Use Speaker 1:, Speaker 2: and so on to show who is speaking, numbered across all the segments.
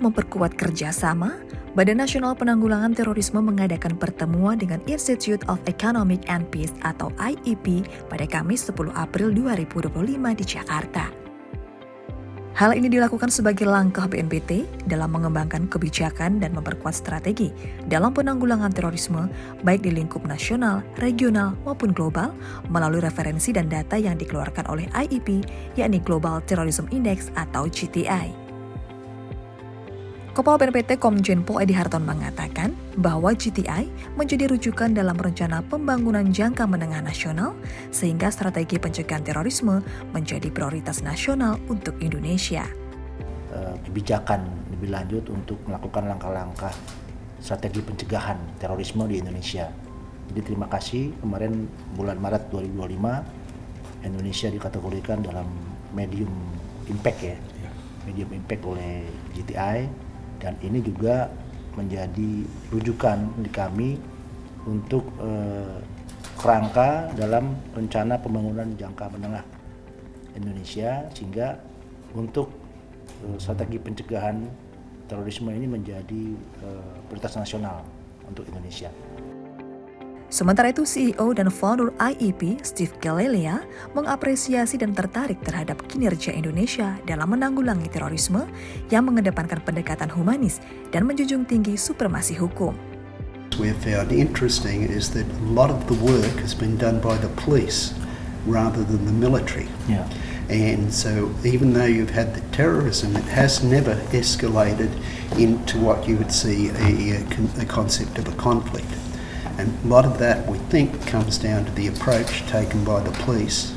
Speaker 1: memperkuat kerjasama, Badan Nasional Penanggulangan Terorisme mengadakan pertemuan dengan Institute of Economic and Peace atau IEP pada Kamis 10 April 2025 di Jakarta. Hal ini dilakukan sebagai langkah BNPT dalam mengembangkan kebijakan dan memperkuat strategi dalam penanggulangan terorisme baik di lingkup nasional, regional, maupun global melalui referensi dan data yang dikeluarkan oleh IEP, yakni Global Terrorism Index atau GTI. Kepala BNPT Komjen Pol Edi Harton mengatakan bahwa GTI menjadi rujukan dalam rencana pembangunan jangka menengah nasional sehingga strategi pencegahan terorisme menjadi prioritas nasional untuk Indonesia.
Speaker 2: Kebijakan lebih lanjut untuk melakukan langkah-langkah strategi pencegahan terorisme di Indonesia. Jadi terima kasih, kemarin bulan Maret 2025 Indonesia dikategorikan dalam medium impact medium impact oleh GTI. Dan ini juga menjadi rujukan di kami untuk kerangka dalam rencana pembangunan jangka menengah Indonesia, sehingga untuk strategi pencegahan terorisme ini menjadi prioritas nasional untuk Indonesia.
Speaker 1: Sementara itu, CEO dan founder IEP, Steve Gallelia, mengapresiasi dan tertarik terhadap kinerja Indonesia dalam menanggulangi terorisme yang mengedepankan pendekatan humanis dan menjunjung tinggi supremasi hukum.
Speaker 3: We found interesting is that a lot of the work has been done by the police rather than the military.
Speaker 2: Yeah.
Speaker 3: And so even though you've had the terrorism, it has never escalated into what you would see a concept of a conflict. And a lot of that, we think, comes down to the approach taken by the police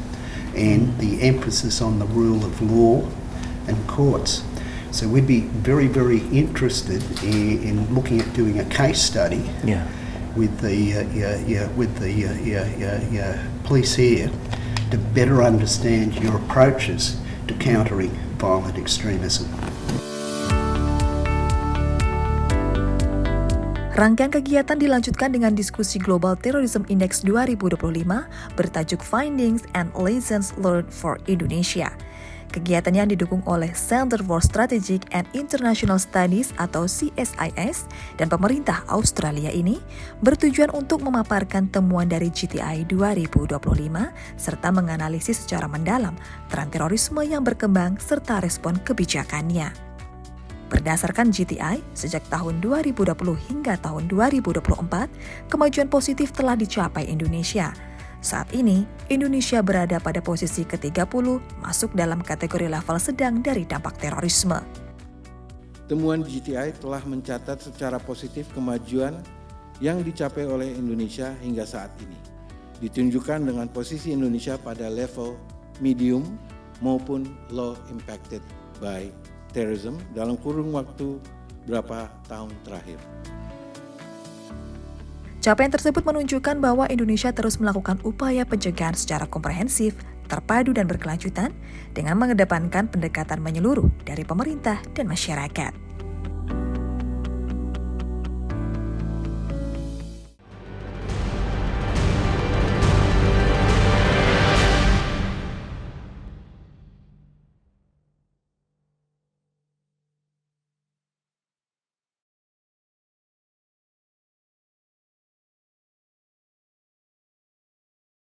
Speaker 3: and the emphasis on the rule of law and courts. So we'd be very, very interested in looking at doing a case study with the police here to better understand your approaches to countering violent extremism.
Speaker 1: Rangkaian kegiatan dilanjutkan dengan diskusi Global Terrorism Index 2025 bertajuk Findings and Lessons Learned for Indonesia. Kegiatan yang didukung oleh Center for Strategic and International Studies atau CSIS dan pemerintah Australia ini bertujuan untuk memaparkan temuan dari GTI 2025 serta menganalisis secara mendalam tren terorisme yang berkembang serta respon kebijakannya. Berdasarkan GTI, sejak tahun 2020 hingga tahun 2024, kemajuan positif telah dicapai Indonesia. Saat ini, Indonesia berada pada posisi ke-30, masuk dalam kategori level sedang dari dampak terorisme.
Speaker 4: Temuan GTI telah mencatat secara positif kemajuan yang dicapai oleh Indonesia hingga saat ini. Ditunjukkan dengan posisi Indonesia pada level medium maupun low impacted by terrorism dalam kurun waktu berapa tahun terakhir.
Speaker 1: Capaian tersebut menunjukkan bahwa Indonesia terus melakukan upaya pencegahan secara komprehensif, terpadu dan berkelanjutan dengan mengedepankan pendekatan menyeluruh dari pemerintah dan masyarakat.